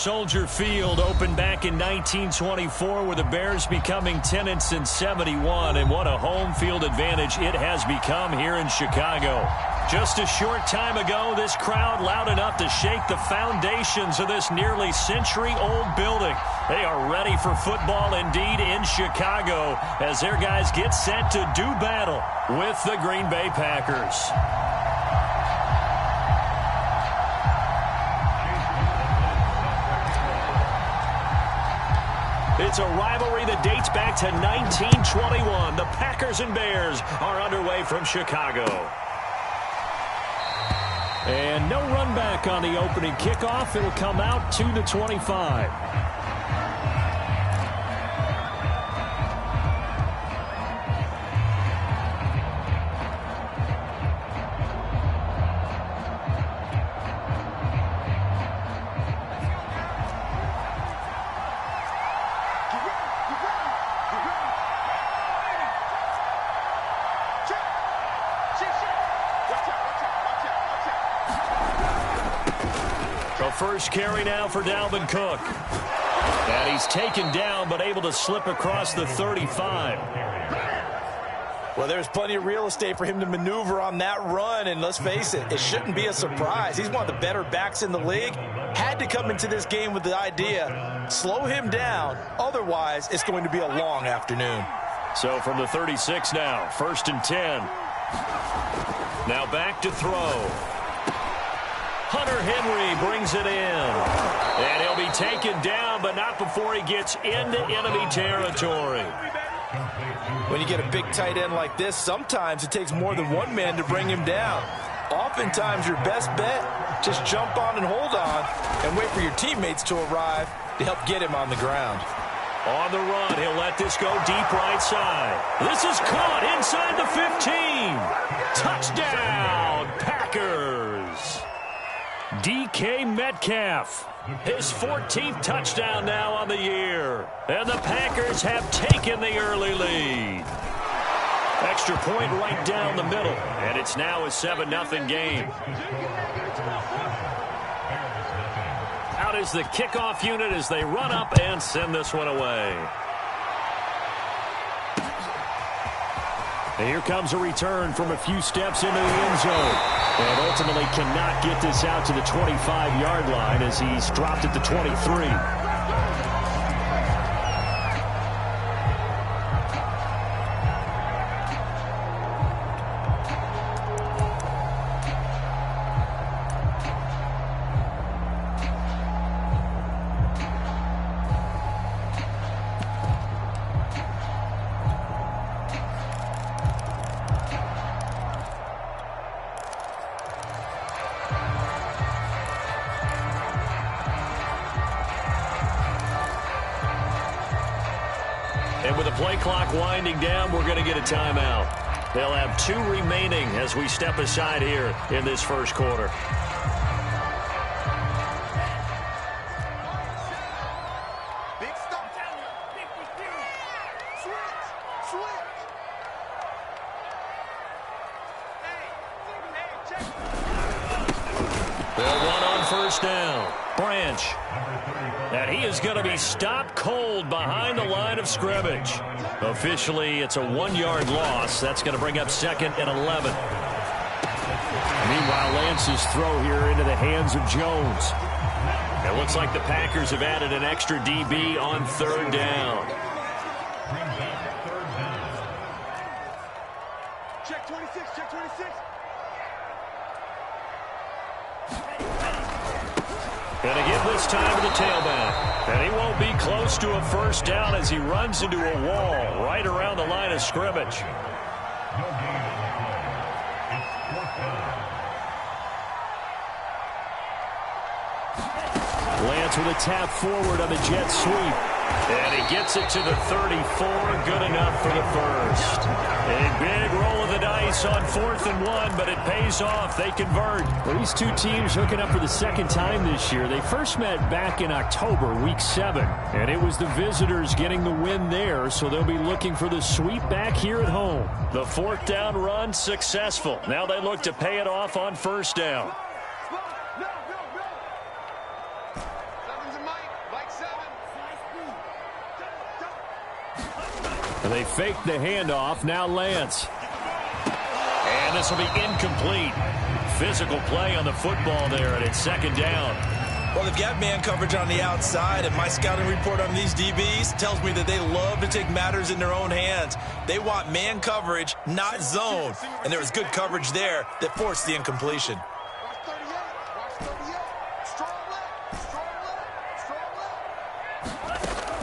Soldier Field opened back in 1924 with the Bears becoming tenants in 71, and what a home field advantage it has become here in Chicago. Just a short time ago, this crowd loud enough to shake the foundations of this nearly century-old building. They are ready for football indeed in Chicago as their guys get set to do battle with the Green Bay Packers. It's a rivalry that dates back to 1921. The Packers and Bears are underway from Chicago. And no run back on the opening kickoff. It'll come out to the 25. First carry now for Dalvin Cook. And he's taken down but able to slip across the 35. Well, there's plenty of real estate for him to maneuver on that run, and let's face it, it shouldn't be a surprise. He's one of the better backs in the league. Had to come into this game with the idea, slow him down, otherwise it's going to be a long afternoon. So from the 36 now, 1st and 10. Now back to throw. Hunter Henry brings it in. And he'll be taken down, but not before he gets into enemy territory. When you get a big tight end like this, sometimes it takes more than one man to bring him down. Oftentimes your best bet, just jump on and hold on and wait for your teammates to arrive to help get him on the ground. On the run, he'll let this go deep right side. This is caught inside the 15. Touchdown, Packers. DK Metcalf, his 14th touchdown now on the year. And the Packers have taken the early lead. Extra point right down the middle. And it's now a 7-0 game. Out is the kickoff unit as they run up and send this one away. And here comes a return from a few steps into the end zone. And ultimately cannot get this out to the 25-yard line as he's dropped at the 23. And with the play clock winding down, we're going to get a timeout. They'll have 2 remaining as we step aside here in this first quarter. They'll run on first down. Branch. And he is going to be stopped cold behind the line of scrimmage. Officially, it's a 1-yard loss. That's going to bring up 2nd and 11. Meanwhile, Lance's throw here into the hands of Jones. It looks like the Packers have added an extra DB on 3rd down. Check 26, check 26. And again this time to the tailback. And he won't be close to a first down as he runs into a wall right around the line of scrimmage. Lance with a tap forward on the jet sweep. And he gets it to the 34. Good enough for the first. A big roll of the dice on 4th and 1, but it pays off. They convert. Well, these two teams hooking up for the second time this year. They first met back in October, week 7. And it was the visitors getting the win there, so they'll be looking for the sweep back here at home. The 4th down run successful. Now they look to pay it off on 1st down. Nothing's in my They fake the handoff. Now Lance. And this will be incomplete. Physical play on the football there, and it's second down. Well, they've got man coverage on the outside, and my scouting report on these DBs tells me that they love to take matters in their own hands. They want man coverage, not zone. And there was good coverage there that forced the incompletion.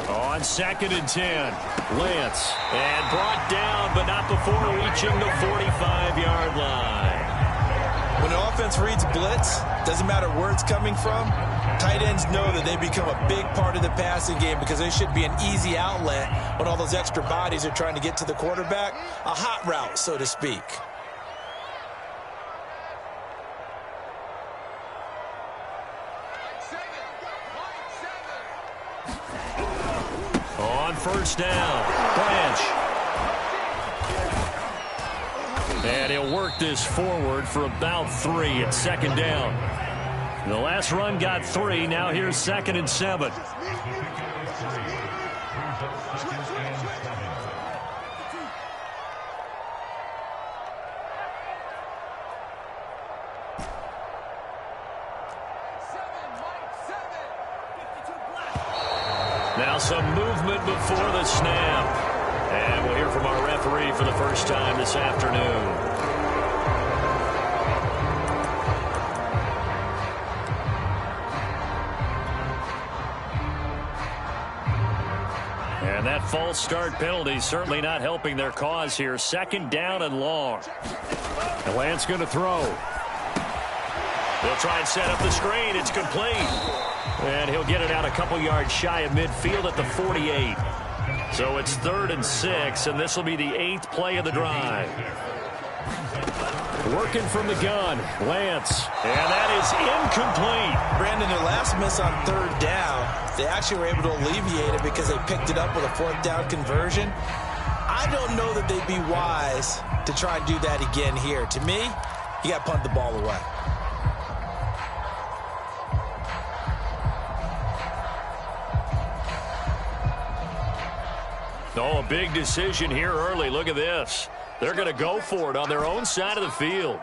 On second and 10, Lance. And brought down, but not before reaching the 45-yard line. When an offense reads blitz, doesn't matter where it's coming from, tight ends know that they become a big part of the passing game because they should be an easy outlet when all those extra bodies are trying to get to the quarterback. A hot route, so to speak. On first down, Branch. And he'll work this forward for about 3 at second down. The last run got 3. Now here's second and 7. Now some movement before the snap. And we'll hear from our referee for the first time this afternoon. And that false start penalty certainly not helping their cause here. Second down and long. And Lance going to throw. They'll try and set up the screen. It's complete. And he'll get it out a couple yards shy of midfield at the 48. So it's 3rd and 6, and this will be the 8th play of the drive. Working from the gun, Lance. And that is incomplete. Brandon, their last miss on 3rd down, they actually were able to alleviate it because they picked it up with a 4th down conversion. I don't know that they'd be wise to try and do that again here. To me, you got to punt the ball away. Oh, a big decision here early. Look at this. They're going to go for it on their own side of the field.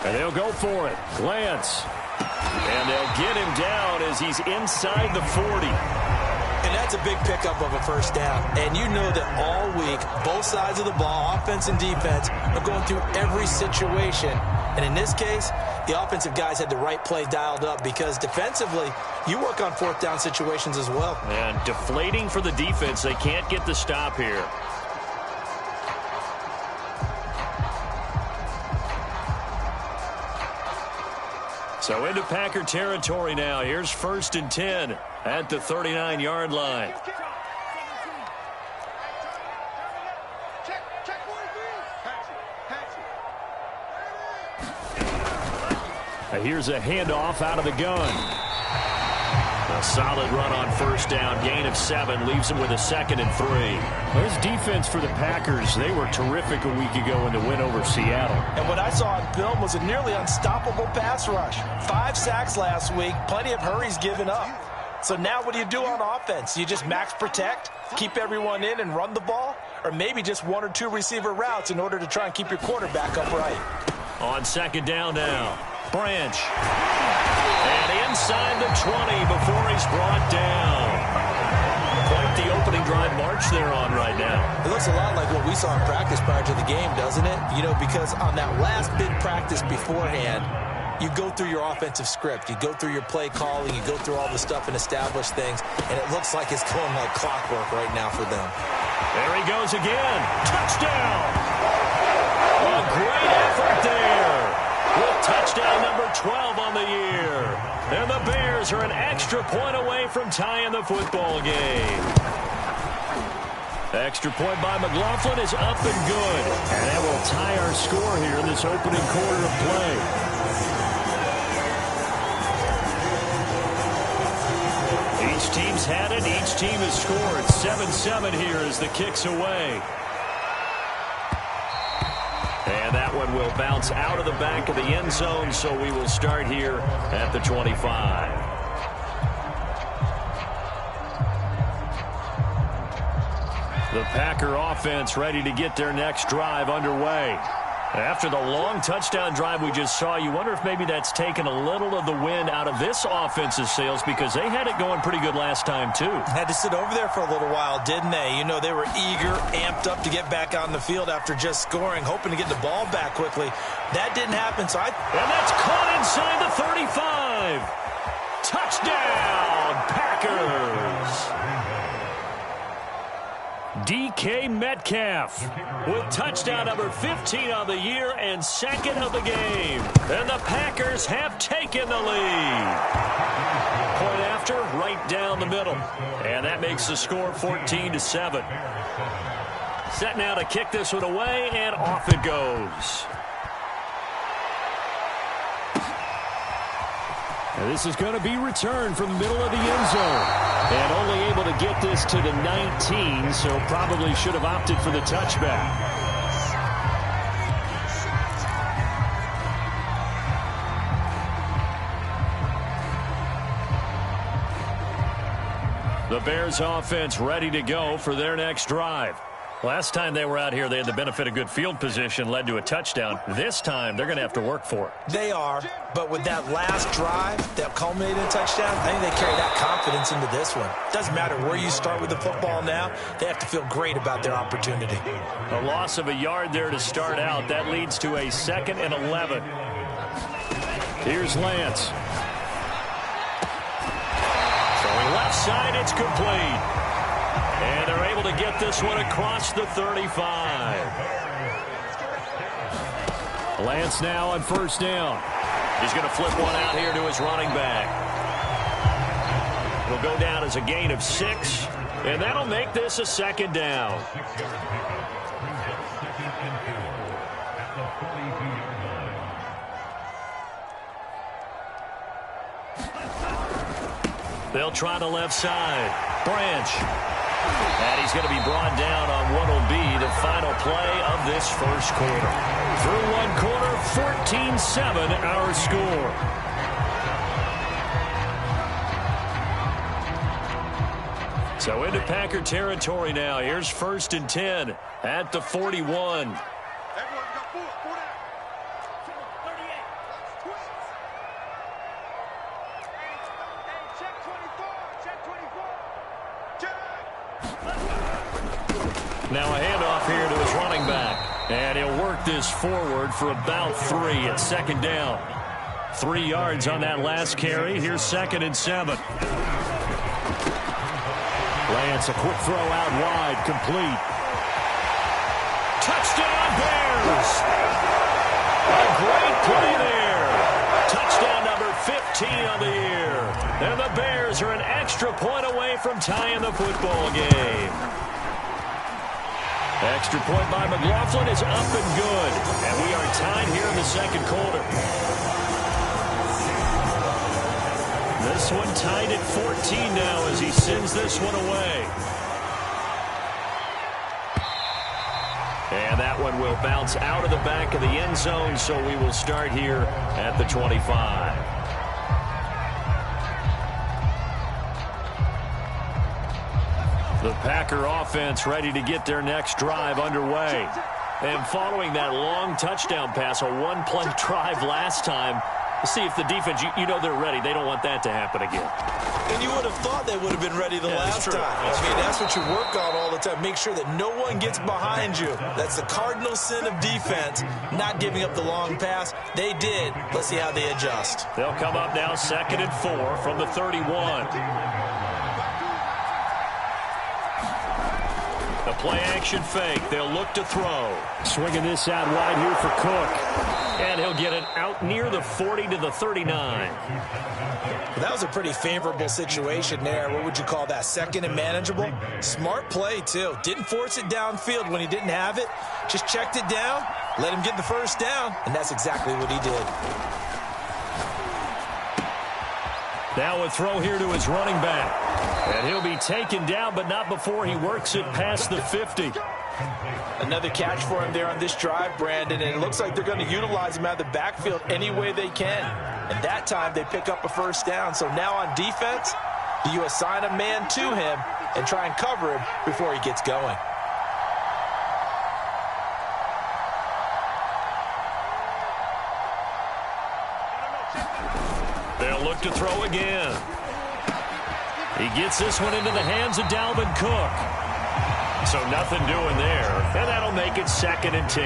And they'll go for it. Lance. And they'll get him down as he's inside the 40. And that's a big pickup of a first down. And you know that all week, both sides of the ball, offense and defense, are going through every situation. And in this case, the offensive guys had the right play dialed up because defensively, you work on 4th down situations as well. And deflating for the defense. They can't get the stop here. So into Packer territory now. Here's 1st and 10 at the 39-yard line. Here's a handoff out of the gun. A solid run on first down. Gain of 7 leaves him with a 2nd and 3. Well, his defense for the Packers, they were terrific a week ago in the win over Seattle. And what I saw on film was a nearly unstoppable pass rush. 5 sacks last week, plenty of hurries given up. So now what do you do on offense? You just max protect, keep everyone in and run the ball? Or maybe just 1 or 2 receiver routes in order to try and keep your quarterback upright? On second down now, Branch. And inside the 20 before he's brought down. Quite the opening drive march they're on right now. It looks a lot like what we saw in practice prior to the game, doesn't it? You know, because on that last big practice beforehand, you go through your offensive script. You go through your play calling. You go through all the stuff and establish things. And it looks like it's going like clockwork right now for them. There he goes again. Touchdown. A great effort there. With touchdown number 12 on the year. And the Bears are an extra point away from tying the football game. Extra point by McLaughlin is up and good. And that will tie our score here in this opening quarter of play. Each team's had it. Each team has scored. 7-7 here as the kick's away. And that one will bounce out of the back of the end zone, so we will start here at the 25. The Packer offense ready to get their next drive underway. After the long touchdown drive we just saw, you wonder if maybe that's taken a little of the wind out of this offense's sails, because they had it going pretty good last time too. Had to sit over there for a little while, didn't they? You know, they were eager, amped up to get back on the field after just scoring, hoping to get the ball back quickly. That didn't happen, so And that's caught inside the 35. Touchdown, Packers! DK Metcalf with touchdown number 15 on the year and second of the game. And the Packers have taken the lead. Point after, right down the middle. And that makes the score 14-7. Set now to kick this one away, and off it goes. And this is going to be returned from the middle of the end zone. And only able to get this to the 19, so probably should have opted for the touchback. The Bears offense ready to go for their next drive. Last time they were out here, they had the benefit of good field position, led to a touchdown. This time, they're going to have to work for it. They are, but with that last drive that culminated in a touchdown, I think they carry that confidence into this one. Doesn't matter where you start with the football now, they have to feel great about their opportunity. A loss of a yard there to start out. That leads to a 2nd and 11. Here's Lance. Throwing left side, it's complete. And they're able to get this one across the 35. Lance now on first down. He's going to flip one out here to his running back. It'll go down as a gain of 6, and that'll make this a 2nd down. They'll try the left side. Branch. And he's going to be brought down on what will be the final play of this first quarter. Through one quarter, 14-7 our score. So into Packer territory now. Here's 1st and 10 at the 41. Now a handoff here to his running back. And he'll work this forward for about 3 at 2nd down. 3 yards on that last carry. Here's 2nd and 7. Lance, a quick throw out wide, complete. Touchdown, Bears! A great play there. Touchdown number 15 on the year. And the Bears are an extra point away from tying the football game. Extra point by McLaughlin is up and good. And we are tied here in the 2nd quarter. This one tied at 14 now as he sends this one away. And that one will bounce out of the back of the end zone, so we will start here at the 25. The Packer offense ready to get their next drive underway. And following that long touchdown pass, a one-play drive last time, see if the defense, you know they're ready. They don't want that to happen again. And you would have thought they would have been ready the last time. That's what you work on all the time. Make sure that no one gets behind you. That's the cardinal sin of defense, not giving up the long pass. They did. Let's see how they adjust. They'll come up now 2nd and 4 from the 31. The play-action fake. They'll look to throw. Swinging this out wide here for Cook. And he'll get it out near the 40 to the 39. Well, that was a pretty favorable situation there. What would you call that? 2nd and manageable? Smart play, too. Didn't force it downfield when he didn't have it. Just checked it down, let him get the first down, and that's exactly what he did. Now a throw here to his running back. And he'll be taken down, but not before he works it past the 50. Another catch for him there on this drive, Brandon, and it looks like they're going to utilize him out of the backfield any way they can. And that time they pick up a first down. So now on defense, do you assign a man to him and try and cover him before he gets going? They'll look to throw again. He gets this one into the hands of Dalvin Cook. So nothing doing there, and that'll make it 2nd and 10.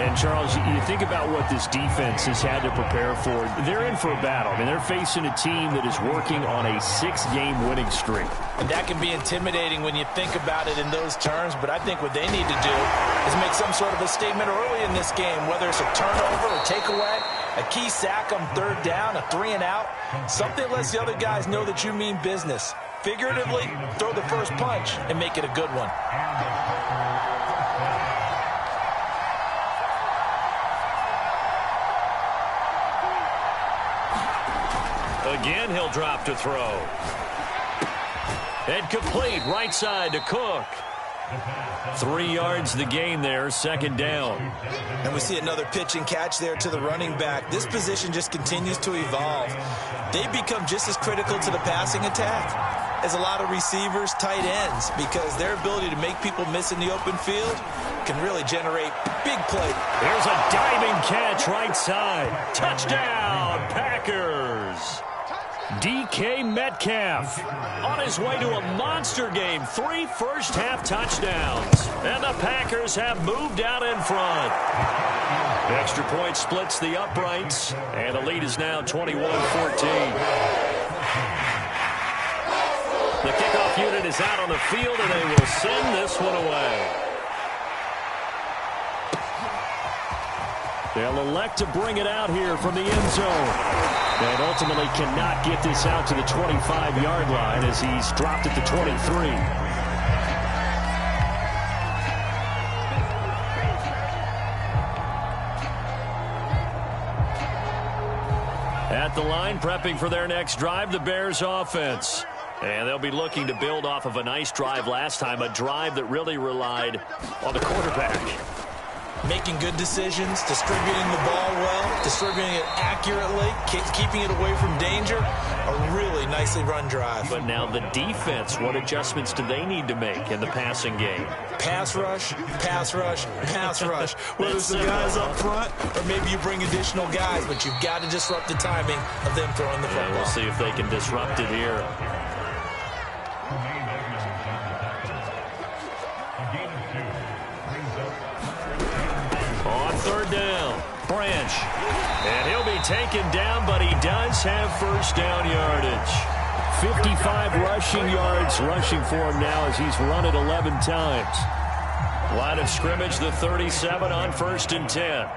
And, Charles, you think about what this defense has had to prepare for. They're in for a battle. I mean, they're facing a team that is working on a 6-game winning streak. And that can be intimidating when you think about it in those terms, but I think what they need to do is make some sort of a statement early in this game, whether it's a turnover, a takeaway, a key sack on 3rd down, a 3-and-out, something that lets the other guys know that you mean business. Figuratively, throw the first punch and make it a good one. Again, he'll drop to throw. And complete, right side to Cook. 3 yards the gain there, 2nd down. And we see another pitch and catch there to the running back. This position just continues to evolve. They become just as critical to the passing attack as a lot of receivers, tight ends, because their ability to make people miss in the open field can really generate big plays. There's a diving catch right side. Touchdown, Packers. DK Metcalf on his way to a monster game. 3 first-half touchdowns. And the Packers have moved out in front. The extra point splits the uprights, and the lead is now 21-14. The kickoff unit is out on the field, and they will send this one away. They'll elect to bring it out here from the end zone. And ultimately cannot get this out to the 25-yard line as he's dropped at the 23. At the line, prepping for their next drive, the Bears offense. And they'll be looking to build off of a nice drive last time, a drive that really relied on the quarterback. Making good decisions, distributing the ball well, distributing it accurately, keeping it away from danger. A really nicely run drive. But now the defense, what adjustments do they need to make in the passing game? Pass rush, pass rush, pass rush. Whether it's the guys up front or maybe you bring additional guys, but you've got to disrupt the timing of them throwing the football. And we'll see if they can disrupt it here. On 3rd down, Branch. And he'll be taken down, but he does have first down yardage. 55 rushing yards rushing for him now as he's run it 11 times. Line of scrimmage, the 37 on 1st and 10.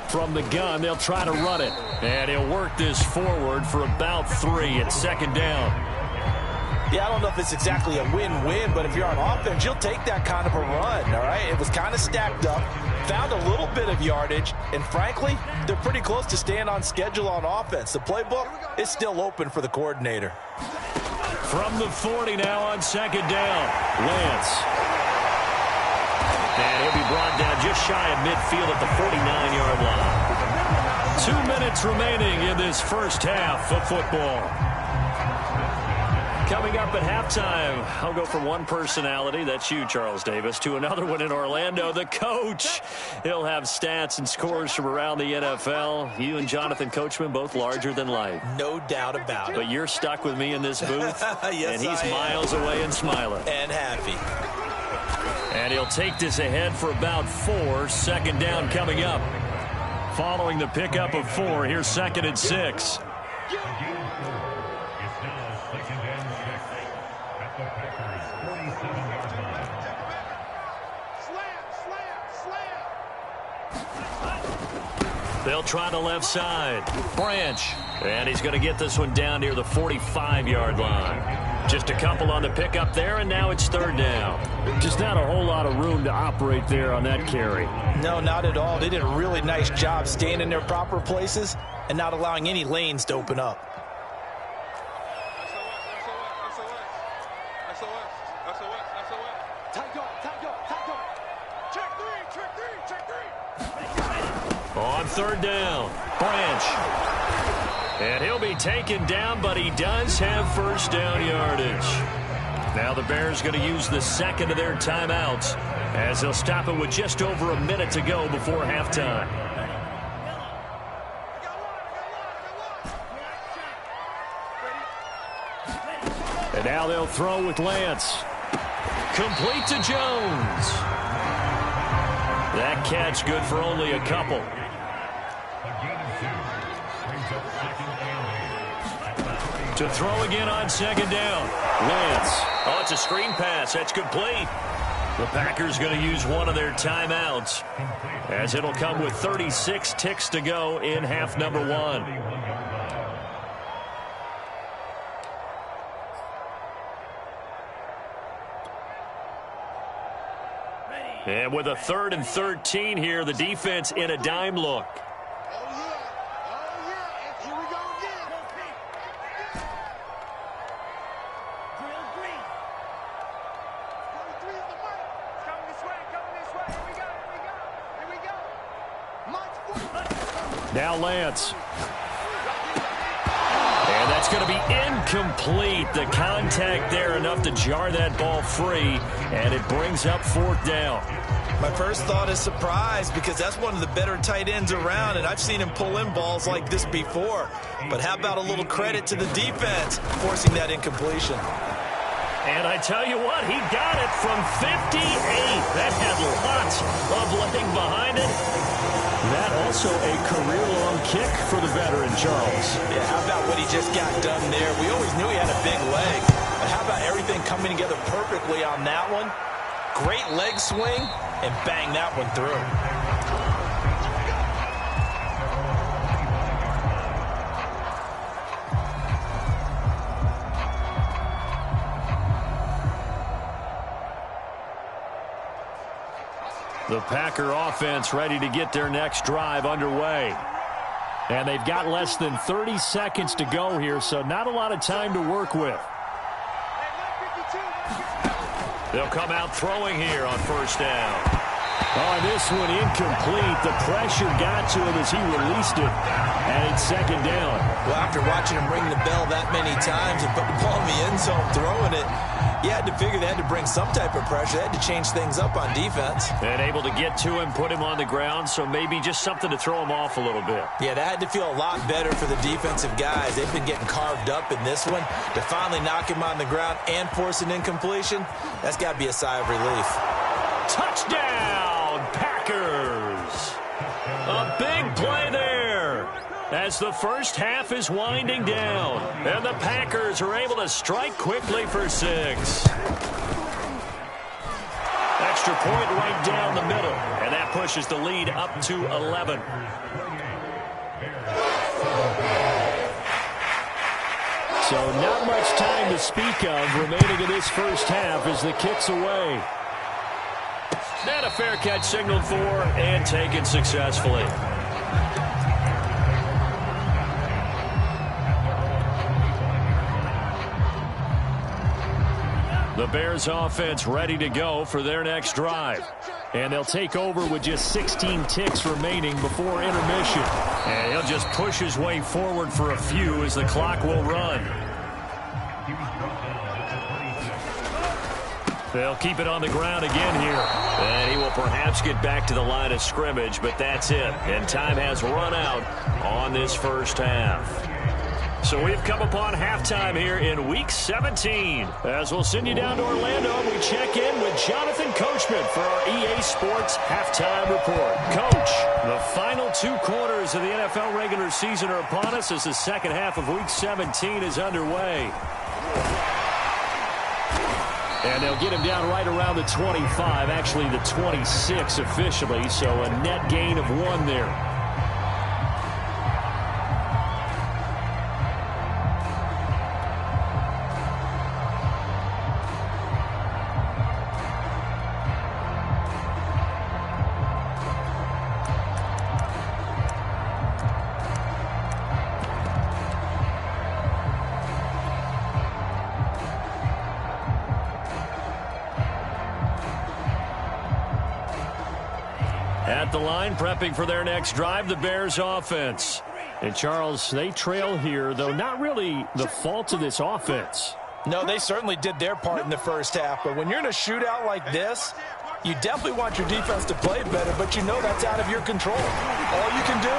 From the gun, they'll try to run it. And he'll work this forward for about 3 at 2nd down. Yeah, I don't know if it's exactly a win-win, but if you're on offense, you'll take that kind of a run, all right? It was kind of stacked up, found a little bit of yardage, and frankly, they're pretty close to staying on schedule on offense. The playbook is still open for the coordinator. From the 40 now on 2nd down, Lance. And he'll be brought down just shy of midfield at the 49-yard line. 2 minutes remaining in this first half of football. Coming up at halftime, I'll go from one personality, that's you, Charles Davis, to another one in Orlando, the coach. He'll have stats and scores from around the NFL. You and Jonathan Coachman, both larger than life. No doubt about it. But you're stuck with me in this booth, yes, and he's miles away and smiling. And happy. And he'll take this ahead for about 4. 2nd down coming up. Following the pickup of 4, here's 2nd and 6. They'll try the left side. Branch. And he's going to get this one down near the 45-yard line. Just a couple on the pickup there, and now it's 3rd down. Just not a whole lot of room to operate there on that carry. No, not at all. They did a really nice job staying in their proper places and not allowing any lanes to open up. On 3rd down, Branch. And he'll be taken down, but he does have first down yardage. Now the Bears going to use the second of their timeouts as they'll stop it with just over a minute to go before halftime. And now they'll throw with Lance. Complete to Jones. That catch good for only a couple. To throw again on second down. Lance. Oh, it's a screen pass. That's complete. The Packers going to use one of their timeouts as it'll come with 36 ticks to go in half number one. And with a 3rd and 13 here, the defense in a dime look. Now Lance. And that's going to be incomplete. The contact there enough to jar that ball free, and it brings up 4th down. My first thought is surprise because that's one of the better tight ends around, and I've seen him pull in balls like this before. But how about a little credit to the defense forcing that incompletion? And I tell you what, he got it from 58. That had lots of leg behind it. That also a career-long kick for the veteran, Charles. Yeah, how about what he just got done there? We always knew he had a big leg. But how about everything coming together perfectly on that one? Great leg swing, and bang that one through. The Packer offense ready to get their next drive underway. And they've got less than 30 seconds to go here, so not a lot of time to work with. They'll come out throwing here on first down. Oh, this one incomplete. The pressure got to him as he released it, and it's second down. Well, after watching him ring the bell that many times and put the ball in the end zone throwing it, you had to figure they had to bring some type of pressure. They had to change things up on defense. And able to get to him, put him on the ground, so maybe just something to throw him off a little bit. Yeah, that had to feel a lot better for the defensive guys. They've been getting carved up in this one. To finally knock him on the ground and force an incompletion, that's got to be a sigh of relief. Touchdown, Packers! A big play there as the first half is winding down. And the Packers are able to strike quickly for 6. Extra point right down the middle, and that pushes the lead up to 11. So not much time to speak of remaining in this first half as the kick's away. And a fair catch signaled for and taken successfully. The Bears offense ready to go for their next drive. And they'll take over with just 16 ticks remaining before intermission. And he'll just push his way forward for a few as the clock will run. They'll keep it on the ground again here. And he will perhaps get back to the line of scrimmage, but that's it. And time has run out on this first half. So we've come upon halftime here in Week 17. As we'll send you down to Orlando, and we check in with Jonathan Coachman for our EA Sports Halftime Report. Coach, the final 2 quarters of the NFL regular season are upon us as the second half of Week 17 is underway. And they'll get him down right around the 25, actually the 26 officially, so a net gain of 1 there. At the line, prepping for their next drive, the Bears offense. And, Charles, they trail here, though not really the fault of this offense. No, they certainly did their part in the first half. But when you're in a shootout like this, you definitely want your defense to play better, but you know that's out of your control. All you can do,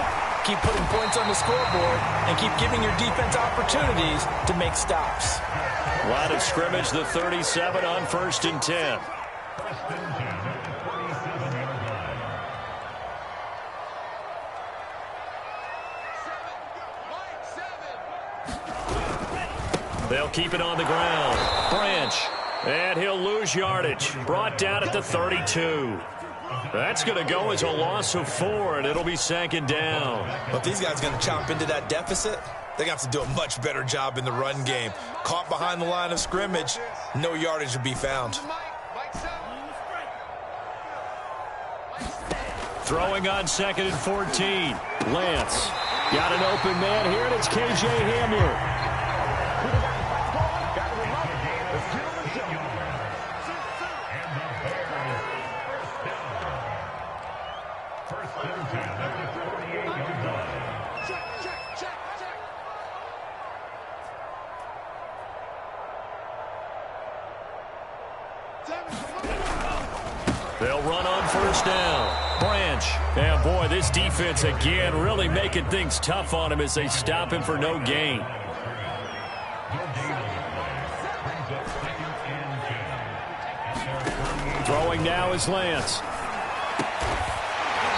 keep putting points on the scoreboard and keep giving your defense opportunities to make stops. Line of scrimmage, the 37 on 1st and 10. They'll keep it on the ground. Branch. And he'll lose yardage. Brought down at the 32. That's going to go as a loss of 4, and it'll be 2nd down. But if these guys are going to chomp into that deficit, they're going to have to do a much better job in the run game. Caught behind the line of scrimmage, no yardage to be found. Throwing on 2nd and 14. Lance got an open man here, and it's K.J. Hamler. They'll run on 1st down. Branch. And, boy, this defense again really making things tough on him as they stop him for no gain. Throwing now is Lance.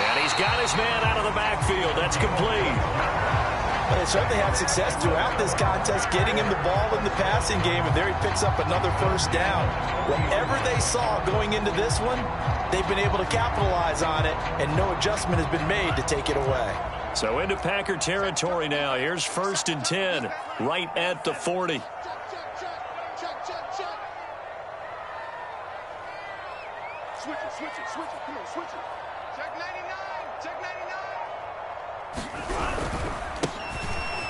And he's got his man out of the backfield. That's complete. But they certainly had success throughout this contest, getting him the ball in the passing game, and there he picks up another 1st down. Whatever they saw going into this one, they've been able to capitalize on it, and no adjustment has been made to take it away. So into Packer territory now. Here's 1st and 10, right at the 40. Switch it. Come on, switch it. Check 99. Check 99.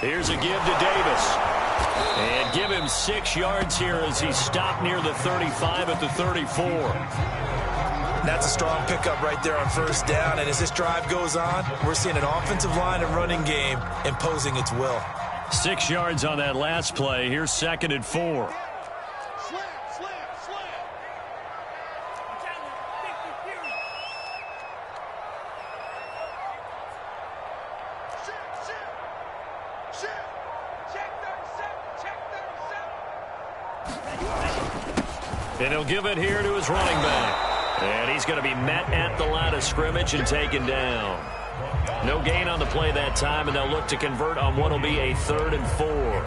Here's a give to Davis. And give him 6 yards here as he stopped near the 35 at the 34. That's a strong pickup right there on 1st down. And as this drive goes on, we're seeing an offensive line and running game imposing its will. 6 yards on that last play. Here's 2nd and 4. And he'll give it here to his running back. And he's going to be met at the line of scrimmage and taken down. No gain on the play that time, and they'll look to convert on what will be a 3rd and 4.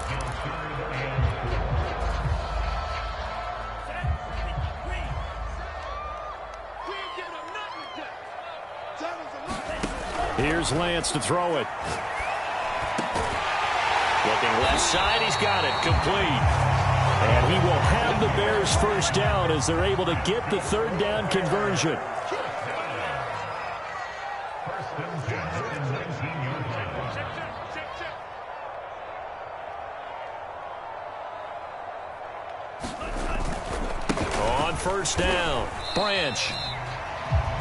Here's Lance to throw it. Looking left side, he's got it, complete. And he will have the Bears 1st down as they're able to get the 3rd down conversion. On 1st down, Branch.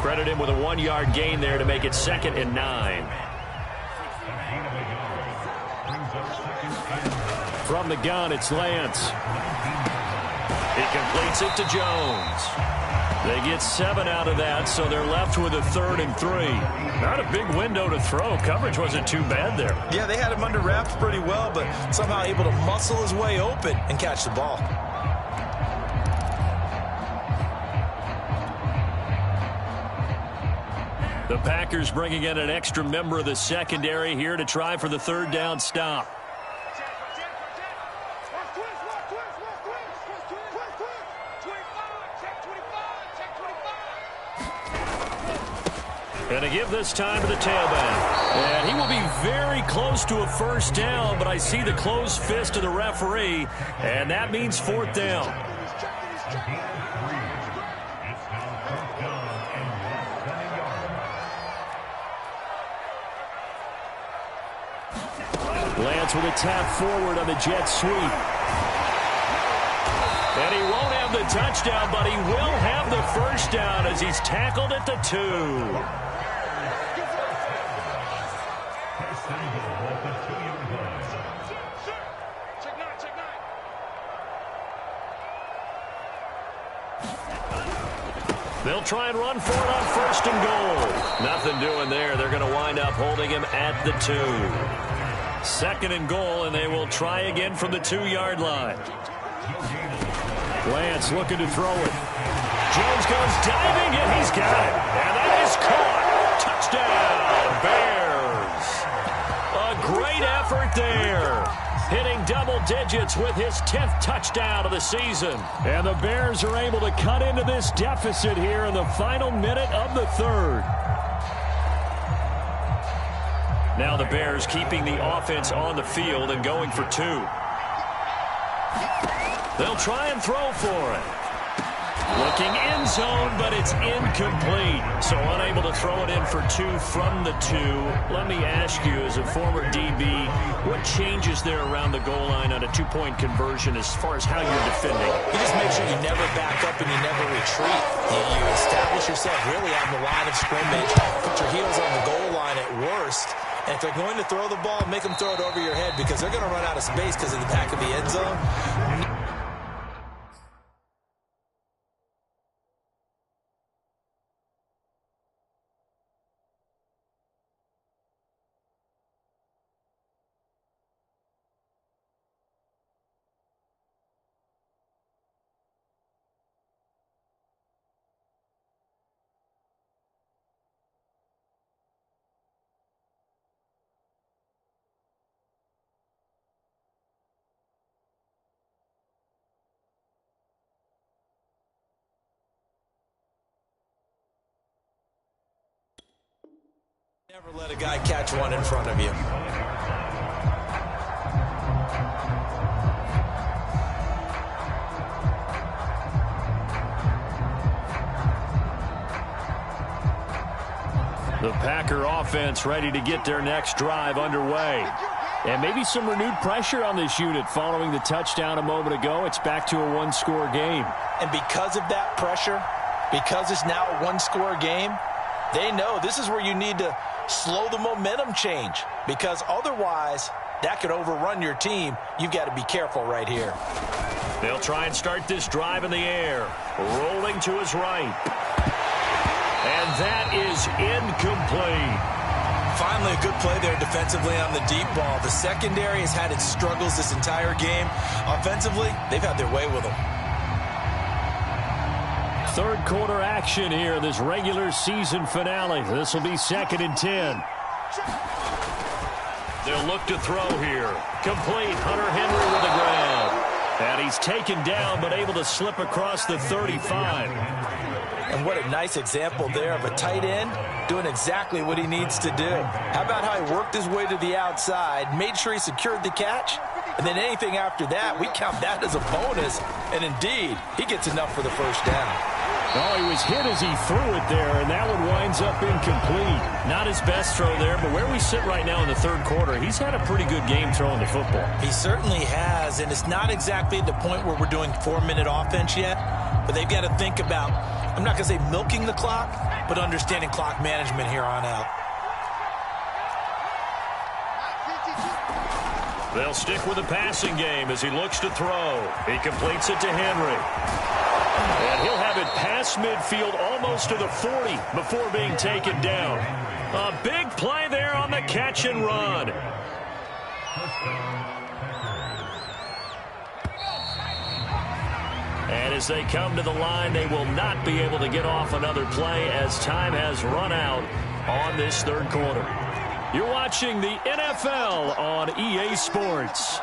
Credit him with a 1-yard gain there to make it 2nd and 9. From the gun, it's Lance. He completes it to Jones. They get 7 out of that, so they're left with a 3rd and 3. Not a big window to throw. Coverage wasn't too bad there. Yeah, they had him under wraps pretty well, but somehow able to muscle his way open and catch the ball. The Packers bringing in an extra member of the secondary here to try for the 3rd down stop. And a give this time to the tailback. And he will be very close to a 1st down, but I see the closed fist of the referee, and that means 4th down. Lance with a tap forward on the jet sweep. And he won't have the touchdown, but he will have the 1st down as he's tackled at the 2. They'll try and run for it on 1st and goal. Nothing doing there. They're going to wind up holding him at the 2. 2nd and goal, and they will try again from the 2-yard line. Lance looking to throw it. Jones goes diving, and he's got it. And that is caught. Touchdown, Bears. A great effort there. Hitting double digits with his 10th touchdown of the season. And the Bears are able to cut into this deficit here in the final minute of the 3rd. Now the Bears keeping the offense on the field and going for 2. They'll try and throw for it. Looking end zone, but it's incomplete. So unable to throw it in for 2 from the 2. Let me ask you, as a former DB, what changes there around the goal line on a 2-point conversion as far as how you're defending? You just make sure you never back up and you never retreat. You establish yourself really on the line of scrimmage. Put your heels on the goal line at worst. And if they're going to throw the ball, make them throw it over your head because they're going to run out of space because of the back of the end zone. Never let a guy catch one in front of you. The Packer offense ready to get their next drive underway. And maybe some renewed pressure on this unit following the touchdown a moment ago. It's back to a 1-score game. And because of that pressure, because it's now a 1-score game, they know this is where you need to slow the momentum change, because otherwise that could overrun your team. You've got to be careful right here. They'll try and start this drive in the air. Rolling to his right. And that is incomplete. Finally, a good play there defensively on the deep ball. The secondary has had its struggles this entire game. Offensively, they've had their way with them. 3rd quarter action here, this regular season finale. This will be 2nd and 10. They'll look to throw here. Complete. Hunter Henry with the grab. And he's taken down, but able to slip across the 35. And what a nice example there of a tight end doing exactly what he needs to do. How about how he worked his way to the outside, made sure he secured the catch, and then anything after that, we count that as a bonus. And indeed, he gets enough for the 1st down. Oh, he was hit as he threw it there, and that one winds up incomplete. Not his best throw there, but where we sit right now in the 3rd quarter, he's had a pretty good game throwing the football. He certainly has, and it's not exactly the point where we're doing 4-minute offense yet, but they've got to think about, I'm not going to say milking the clock, but understanding clock management here on out. They'll stick with the passing game as he looks to throw. He completes it to Henry. And he'll have it past midfield almost to the 40 before being taken down. A big play there on the catch and run. And as they come to the line, they will not be able to get off another play as time has run out on this 3rd quarter. You're watching the NFL on EA Sports.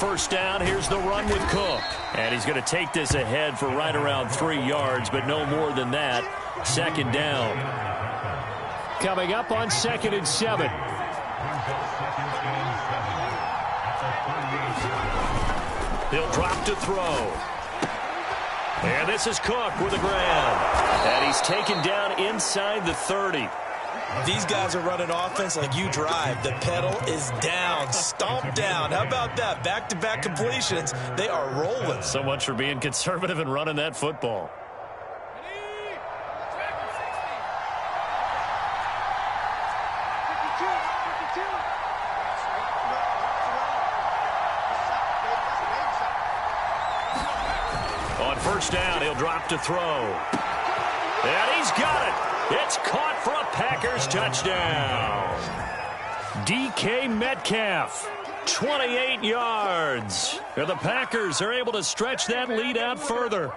1st down, here's the run with Cook. And he's going to take this ahead for right around 3 yards, but no more than that. 2nd down. Coming up on 2nd and 7. He'll drop to throw. And this is Cook with a grab. And he's taken down inside the 30. These guys are running offense like you drive. The pedal is down, stomped down. How about that? Back-to-back completions. They are rolling. So much for being conservative and running that football. On first down. He'll drop to throw. And he's got it. It's caught for a Packers touchdown. DK Metcalf, 28 yards. And the Packers are able to stretch that lead out further.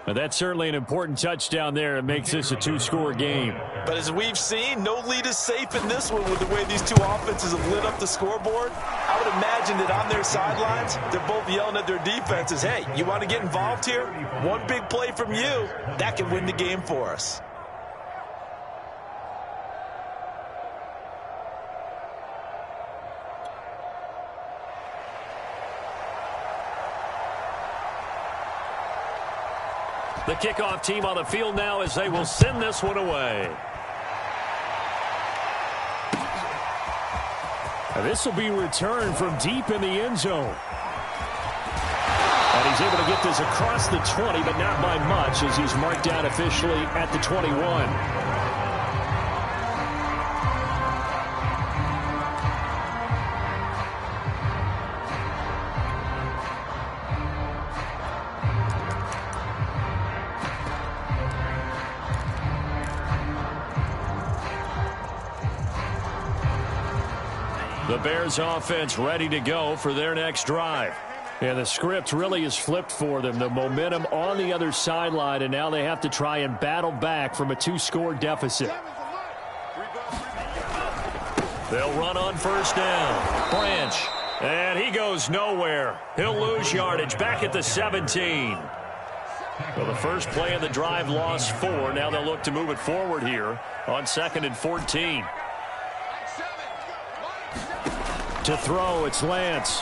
And that's certainly an important touchdown there. It makes this a two-score game. But as we've seen, no lead is safe in this one with the way these two offenses have lit up the scoreboard. I would imagine that on their sidelines, they're both yelling at their defenses, hey, you want to get involved here? One big play from you, that can win the game for us. The kickoff team on the field now as they will send this one away. And this will be returned from deep in the end zone. And he's able to get this across the 20, but not by much as he's marked down officially at the 21. The Bears offense ready to go for their next drive. And the script really is flipped for them. The momentum on the other sideline, and now they have to try and battle back from a two-score deficit. They'll run on first down. Branch. And he goes nowhere. He'll lose yardage back at the 17. Well, the first play of the drive lost 4. Now they'll look to move it forward here on 2nd and 14. To throw, it's Lance.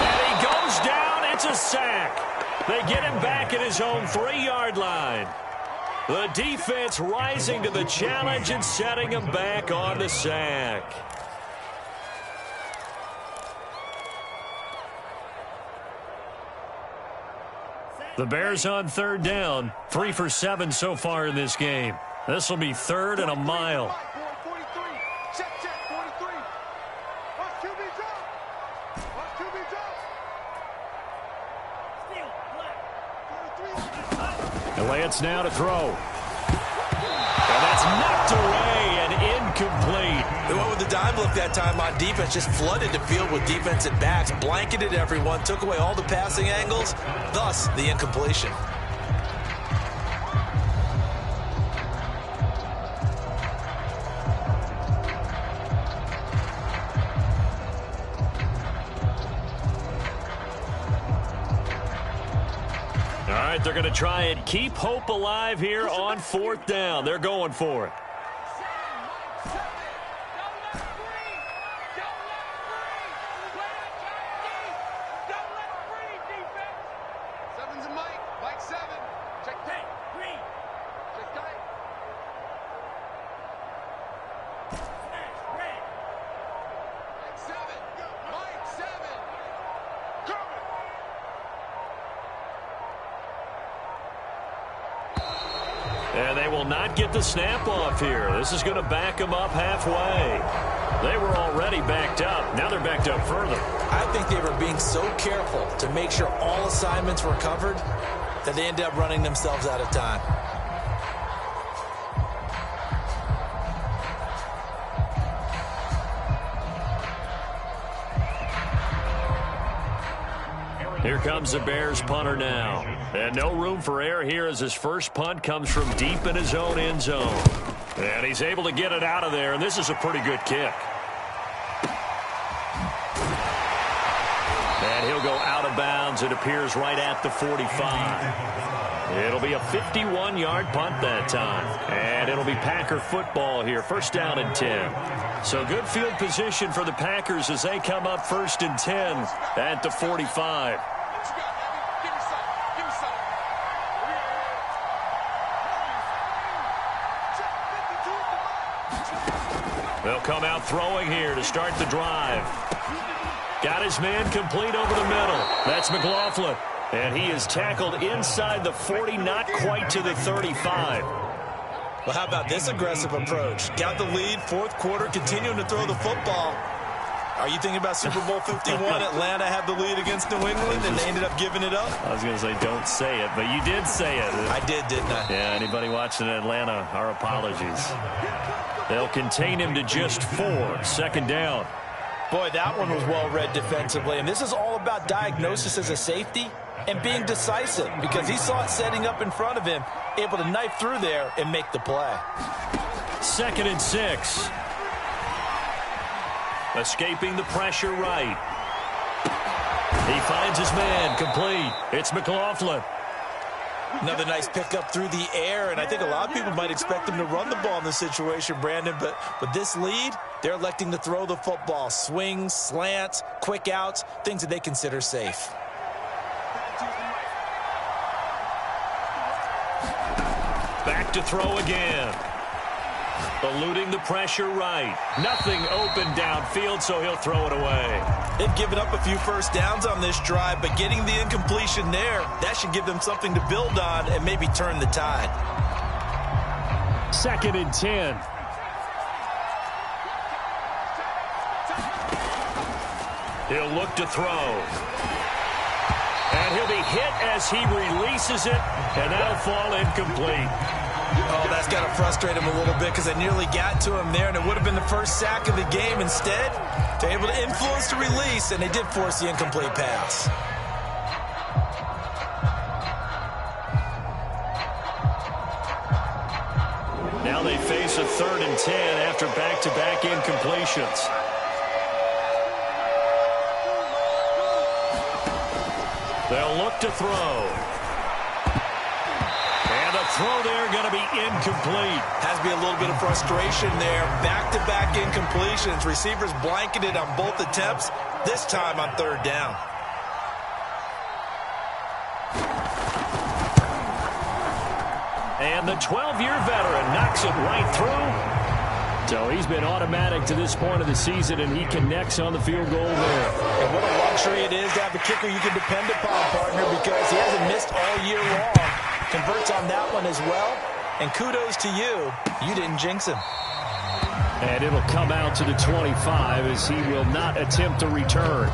And he goes down. It's a sack. They get him back at his own 3-yard line. The defense rising to the challenge and setting him back on the sack. The Bears on third down. 3 for 7 so far in this game. This will be 3rd and a mile. Lance now to throw. And that's knocked away and incomplete. They went with the dime look that time on defense, just flooded the field with defensive backs, blanketed everyone, took away all the passing angles, thus the incompletion. All right, they're going to try and keep hope alive here on 4th down. They're going for it. And they will not get the snap off here. This is going to back them up halfway. They were already backed up. Now they're backed up further. I think they were being so careful to make sure all assignments were covered that they ended up running themselves out of time. Here comes the Bears punter now. And no room for error here as his first punt comes from deep in his own end zone. And he's able to get it out of there, and this is a pretty good kick. And he'll go out of bounds. It appears right at the 45. It'll be a 51-yard punt that time. And it'll be Packer football here. 1st down and 10. So good field position for the Packers as they come up 1st and 10 at the 45. They'll come out throwing here to start the drive. Got his man complete over the middle. That's McLaughlin. And he is tackled inside the 40, not quite to the 35. Well, how about this aggressive approach? Got the lead, 4th quarter, continuing to throw the football. Are you thinking about Super Bowl 51? Atlanta had the lead against New England, and they ended up giving it up? I was going to say don't say it, but you did say it. I did, didn't I? Yeah, anybody watching Atlanta, our apologies. They'll contain him to just 4. Second down. Boy, that one was well-read defensively, and this is all about diagnosis as a safety and being decisive because he saw it setting up in front of him, able to knife through there and make the play. 2nd and 6. Escaping the pressure right. He finds his man, complete. It's McLaughlin. Another nice pickup through the air, and I think a lot of people might expect him to run the ball in this situation, Brandon, but with this lead, they're electing to throw the football. Swings, slants, quick outs, things that they consider safe. Back to throw again. Eluding the pressure right. Nothing open downfield, so he'll throw it away. They've given up a few first downs on this drive, but getting the incompletion there, that should give them something to build on and maybe turn the tide. 2nd and 10. He'll look to throw. And he'll be hit as he releases it, and that'll fall incomplete. Oh, that's got to frustrate him a little bit because they nearly got to him there, and it would have been the first sack of the game. Instead, they're able to influence the release, and they did force the incomplete pass. Now they face a 3rd and 10 after back-to-back incompletions. They'll look to throw. And the throw there going to be incomplete. Has to be a little bit of frustration there. Back-to-back incompletions. Receivers blanketed on both attempts, this time on 3rd down. And the 12-year veteran knocks it right through. So he's been automatic to this point of the season, and he connects on the field goal there. And what a luxury it is to have a kicker you can depend upon, partner, because he hasn't missed all year long. Converts on that one as well. And kudos to you. You didn't jinx him. And it'll come out to the 25 as he will not attempt to return.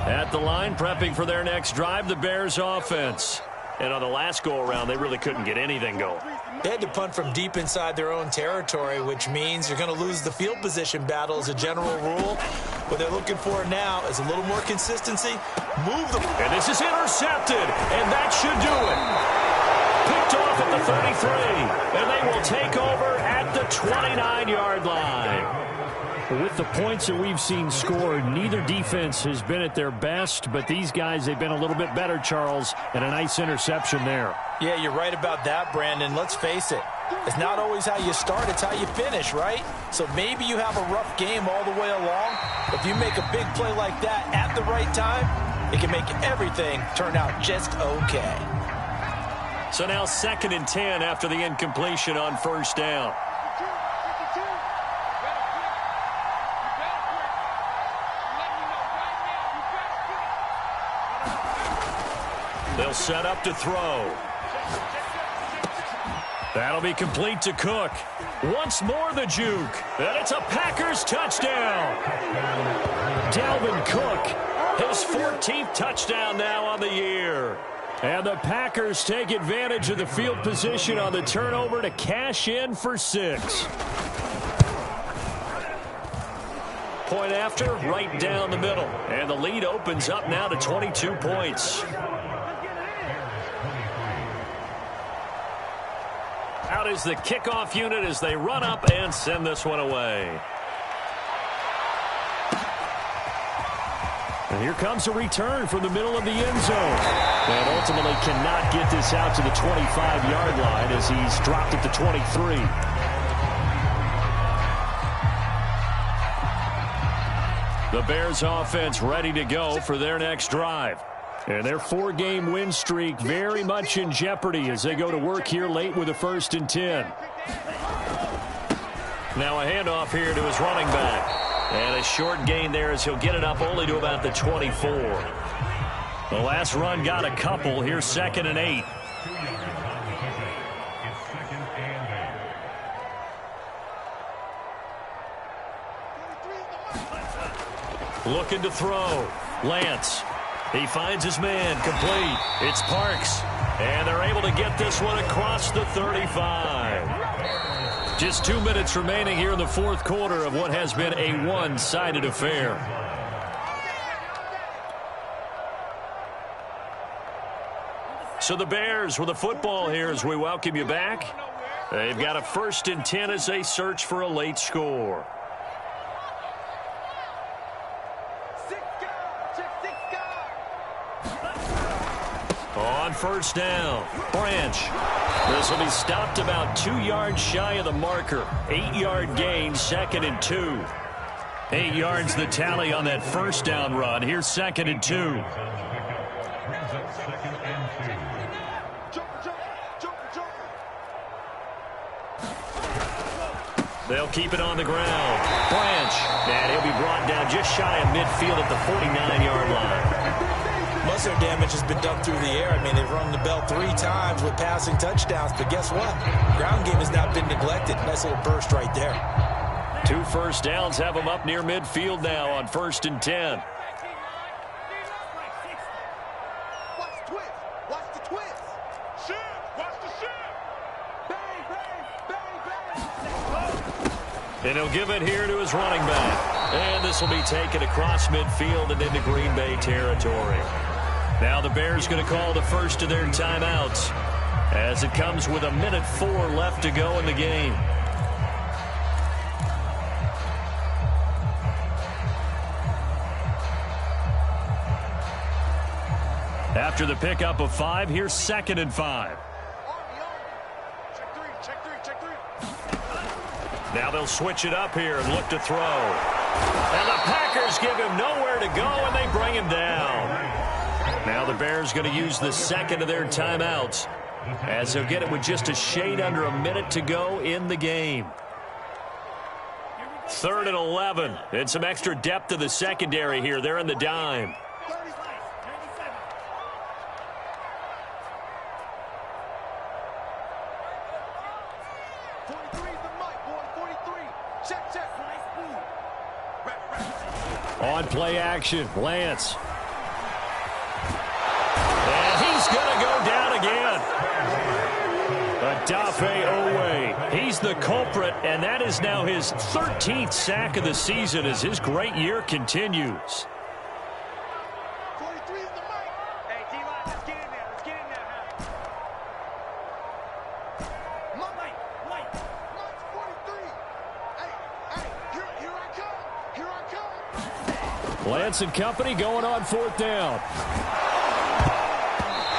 At the line, prepping for their next drive, the Bears offense. And on the last go-around, they really couldn't get anything going. They had to punt from deep inside their own territory, which means you're going to lose the field position battle as a general rule. What they're looking for now is a little more consistency. Move the... And this is intercepted, and that should do it. Picked off at the 33, and they will take over at the 29-yard line. With the points that we've seen scored, neither defense has been at their best, but these guys, they've been a little bit better, Charles, and a nice interception there. Yeah, you're right about that, Brandon. Let's face it. It's not always how you start, it's how you finish, right? So maybe you have a rough game all the way along, but if you make a big play like that at the right time, it can make everything turn out just okay. So now 2nd and 10 after the incompletion on 1st down. They'll set up to throw. That'll be complete to Cook. Once more the juke. And it's a Packers touchdown. Dalvin Cook, his 14th touchdown now on the year. And the Packers take advantage of the field position on the turnover to cash in for 6. Point after, right down the middle. And the lead opens up now to 22 points. Out is the kickoff unit as they run up and send this one away. And here comes a return from the middle of the end zone. And ultimately cannot get this out to the 25-yard line as he's dropped at the 23. The Bears offense ready to go for their next drive. And their 4-game win streak very much in jeopardy as they go to work here late with a 1st and 10. Now a handoff here to his running back. And a short gain there as he'll get it up only to about the 24. The last run got a couple. Here's 2nd and 8. Looking to throw. Lance. He finds his man. Complete. It's Parks. And they're able to get this one across the 35. Just 2 minutes remaining here in the fourth quarter of what has been a one-sided affair. So the Bears with the football here as we welcome you back. They've got a 1st and 10 as they search for a late score. On 1st down, Branch. This will be stopped about 2 yards shy of the marker. 8-yard gain, 2nd and 2. 8 yards the tally on that 1st down run. Here's 2nd and 2. They'll keep it on the ground. Branch. And he'll be brought down just shy of midfield at the 49-yard line. Most of their damage has been done through the air. I mean, they've rung the bell 3 times with passing touchdowns, but guess what? Ground game has not been neglected. Nice little burst right there. 2 1st downs have them up near midfield now on 1st and 10. Watch the twist. Watch the twist. Shift. Watch the shift. Bang, bang, bang, bang. And he'll give it here to his running back. And this will be taken across midfield and into Green Bay territory. Now the Bears going to call the first of their timeouts as it comes with 1:04 left to go in the game. After the pickup of 5, here's 2nd and 5. Check three. Now they'll switch it up here and look to throw. And the Packers give him nowhere to go, and they bring him down. Now the Bears going to use the 2nd of their timeouts as they'll get it with just a shade under a minute to go in the game. 3rd and 11. And some extra depth to the secondary here. They're in the dime. On play action, Lance. And he's going to go down again. Adafe Owe. He's the culprit, and that is now his 13th sack of the season as his great year continues. 43 is the mic. Hey, D-line, let's get in there. Let's get in there, man. Mike. Mike's 43. Hey, here I come. Here I come. Lance and company going on 4th down.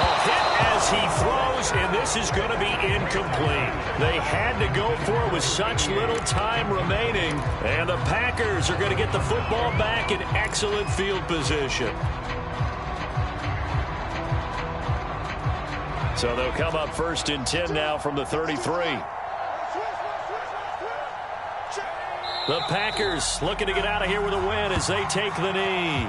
A hit as he throws, and this is going to be incomplete. They had to go for it with such little time remaining, and the Packers are going to get the football back in excellent field position. So they'll come up 1st and 10 now from the 33. The Packers looking to get out of here with a win as they take the knee.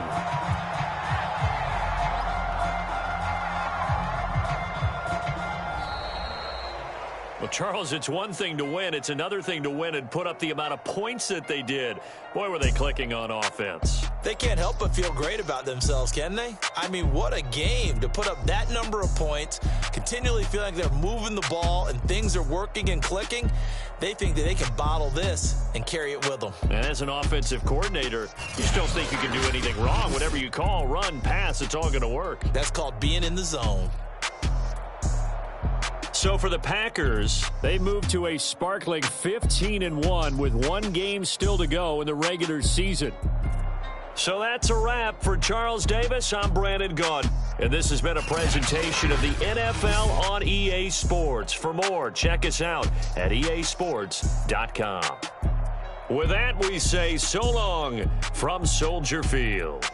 Well, Charles, it's one thing to win. It's another thing to win and put up the amount of points that they did. Boy, were they clicking on offense. They can't help but feel great about themselves, can they? I mean, what a game to put up that number of points, continually feeling like they're moving the ball and things are working and clicking. They think that they can bottle this and carry it with them. And as an offensive coordinator, you just don't think you can do anything wrong. Whatever you call, run, pass, it's all going to work. That's called being in the zone. So for the Packers, they moved to a sparkling 15-1 with 1 game still to go in the regular season. So that's a wrap. For Charles Davis, I'm Brandon Gaudin, and this has been a presentation of the NFL on EA Sports. For more, check us out at easports.com. With that, we say so long from Soldier Field.